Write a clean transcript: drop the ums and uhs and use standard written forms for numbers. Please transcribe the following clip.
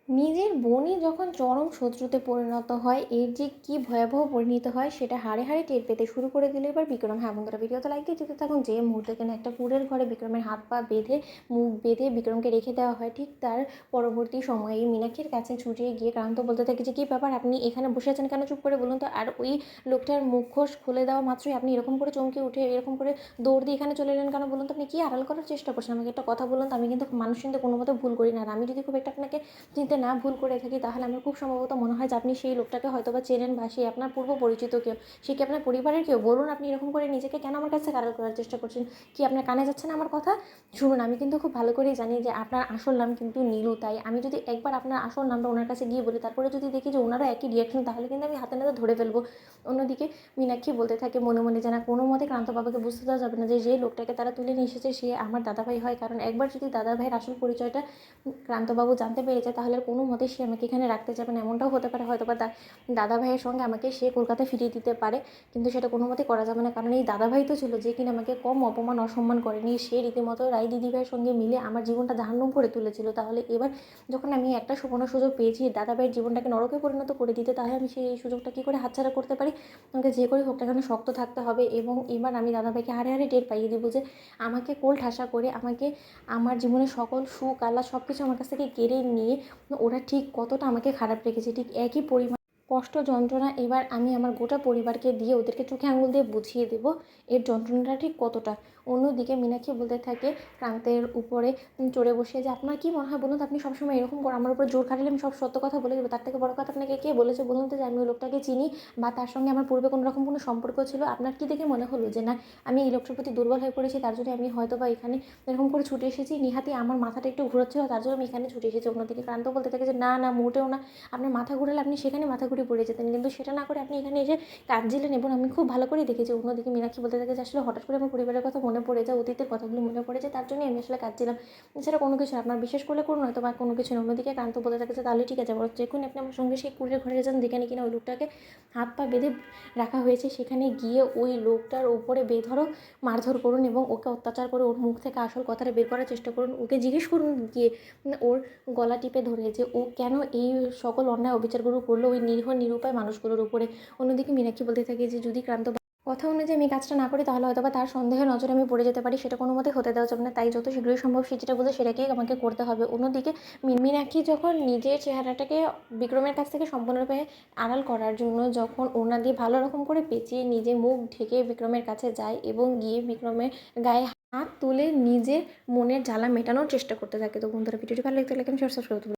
নিজের বোনই যখন চরম শত্রুতে পরিণত হয়, এর যে কী ভয়াবহ পরিণত হয় সেটা হাড়ে হাড়ে টের পেতে শুরু করে দিল এবার বিক্রম। হ্যাঁ বন্ধুরা, ভিডিওতে লাইক দিয়ে যেতে থাকুন। যে মুহূর্তে কিনা একটা কুঁড়ের ঘরে বিক্রমের হাত পা বেঁধে, মুখ বেঁধে বিক্রমকে রেখে দেওয়া হয়, ঠিক তার পরবর্তী সময়ে মীনাক্ষীর কাছে ছুটে গিয়ে ক্রান্ত বলতে থাকে যে কী ব্যাপার, আপনি এখানে বসে আছেন কেন, চুপ করে বলুন তো। আর ওই লোকটার মুখোশ খুলে দেওয়া মাত্রই আপনি এরকম করে চমকে উঠে এরকম করে দৌড় দিয়ে এখানে চলে এলেন কেন, বলুন তো। আপনি কী আড়াল করার চেষ্টা করছেন আমাকে, একটা কথা বলুন তো। আমি কিন্তু মানুষ কিন্তু কোনো মতে ভুল করি না, আর আমি যদি খুব একটা আপনাকে চিনতে না ভুল করে থাকি, তাহলে আমার খুব সম্ভবত মনে হয় যে আপনি সেই লোকটাকে হয়তো বা চেনেন, বা সে আপনার পূর্ব পরিচিত কেউ, সে কি আপনার পরিবারের কেউ। বলুন, আপনি এরকম করে নিজেকে কেন আমার কাছে আড়াল করার চেষ্টা করছেন? কি আপনার কানে যাচ্ছে না আমার কথা? শুনুন, আমি কিন্তু খুব ভালো করেই জানি যে আপনার আসল নাম কিন্তু নীলু। তাই আমি যদি একবার আপনার আসল নামটা ওনার কাছে গিয়ে বলি, তারপরে যদি দেখি যে ওনারও একই রিয়াকশন, তাহলে কিন্তু আমি হাতে নাতে ধরে ফেলবো। অন্যদিকে মীনাক্ষী বলতে থাকে মনে মনে যে না, কোনো মতে ক্রান্ত বাবাকে বুঝতে দেওয়া যাবে না যে যে লোকটাকে তারা তুলে নিয়ে এসেছে সে আমার দাদাভাই হয়। কারণ একবার যদি দাদাভাইয়ের আসল পরিচয়টা ক্রান্তবাবু জানতে পেরেছে, তাহলে আর কোনো মতেই সে আমাকে এখানে রাখতে যাবে না। এমনটাও হতে পারে হয়তো বা দাদাভাইয়ের সঙ্গে আমাকে সে কলকাতায় ফিরিয়ে দিতে পারে, কিন্তু সেটা কোনো মতেই করা যাবে না। কারণ এই দাদাভাই তো ছিল যে কিনা আমাকে কম অপমান অসম্মান করেনি, সে রীতিমতো রায় দিদিভাইয়ের সঙ্গে মিলে আমার জীবনটা জাহান্নাম করে তুলেছিল। তাহলে এবার যখন আমি একটা সুবর্ণ সুযোগ পেয়েছি দাদাভাইয়ের জীবনটাকে নরকে পরিণত করে দিতে, তাহলে আমি সেই সুযোগটা কী করে হাতছাড়া করতে পারি? আমাকে যে করে হোক না কেন শক্ত থাকতে হবে, এবং এবার আমি দাদাভাইকে হাড়ে হাড়ে টের পাইয়ে দিব যে আমাকে কোল ঠাসা করে, আমাকে আমার জীবনের সকল সুখ আহ্লাদ সব কিছু আমার কাছ থেকে কেড়ে নিয়ে ওরা ঠিক কতটা আমাকে খারাপ রেখেছে, ঠিক একই পরিমাণ কষ্ট যন্ত্রণা এবার আমি আমার গোটা পরিবারকে দিয়ে ওদেরকে চোখে আঙুল দিয়ে বুঝিয়ে দেবো এর যন্ত্রণাটা ঠিক কতটা। অন্যদিকে মীনাক্ষী বলতে থাকে ক্রান্তের উপরে চড়ে বসে যে আপনার কি মনে হয় বলুন তো, আপনি সবসময় এরকম করে আমার উপর জোর খাটালে আমি সব সত্য কথা বলে দেবো। তার থেকে বড় কথা, আপনাকে কে বলেছে বলুন তো যে আমি ওই লোকটাকে চিনি, বা তার সঙ্গে আমার পূর্বে কোনো রকম কোনো সম্পর্ক ছিল? আপনার কি দেখে মনে হলো যে না, আমি এই লোকটার প্রতি দুর্বল হয়ে পড়েছি, তার জন্য আমি হয়তো বা এখানে এরকম করে ছুটে এসেছি? নিহাতি আমার মাথাটা একটু ঘুরোচ্ছিল, তার জন্য আমি এখানে ছুটে এসেছি। অন্যদিকে ক্রান্ত বলতে থাকে যে না না, মোটেও না। আপনার মাথা ঘুরালে আপনি সেখানে মাথা ঘুরে পড়ে যেতেন, কিন্তু সেটা না করে আপনি এখানে এসে কাঁদছিলেন, এবং আমি খুব ভালো করেই দেখেছি। অন্যদিকে মীনাক্ষী বলতে থাকে যে আসলে হঠাৎ করে আমার পরিবারের কথা মনে পড়ে যায়, অতীতের কথাগুলো মনে পড়ে যায়, তার জন্যই আমি আসলে কাঁদছিলাম। এছাড়া কোনো কিছু আপনার বিশেষ করলে করুন, হয়তো বা কোনো কিছু না। অন্যদিকে ক্রান্ত বলতে থাকে যে তাহলে ঠিক আছে, বরং যখন আপনি আমার সঙ্গে সেই কুড়ের ঘরে যান যেখানে কিনা ওই লোকটাকে হাত পা বেঁধে রাখা হয়েছে, সেখানে গিয়ে ওই লোকটার ওপরে বেধড়ক মারধর করুন, এবং ওকে অত্যাচার করে ওর মুখ থেকে আসল কথাটা বের করার চেষ্টা করুন। ওকে জিজ্ঞেস করুন গিয়ে ওর গলা টিপে ধরে যে ও কেন এই সকল অন্যায় অবিচারগুলো করলো ওই নিরীহ নিরুপায় মানুষগুলোর উপরে। অন্যদিকে মীনাক্ষী বলতে থাকে যে যদি ক্রান্ত কথা অনুযায়ী আমি কাজটা না করি, তাহলে হয়তো বা তার সন্দেহের নজরে আমি পড়ে যেতে পারি, সেটা কোনো মতে হতে দেওয়া যাবে না। তাই যত শীঘ্রই সম্ভব সে যেটা বলছে সেটাকেই আমাকে করতে হবে। অন্যদিকে মীনাক্ষী যখন নিজের চেহারাটাকে বিক্রমের কাছ থেকে সম্পূর্ণরূপে আড়াল করার জন্য যখন ওড়না দিয়ে ভালো রকম করে পেঁচিয়ে নিজে মুখ ঢেকে বিক্রমের কাছে যায়, এবং গিয়ে বিক্রমের গায়ে হাত তুলে নিজের মনের জ্বালা মেটানোর চেষ্টা করতে থাকে। তো বন্ধুরা, ভিডিওটি ভালো লাগলে লাইক এন্ড শেয়ার সাবস্ক্রাইব করতে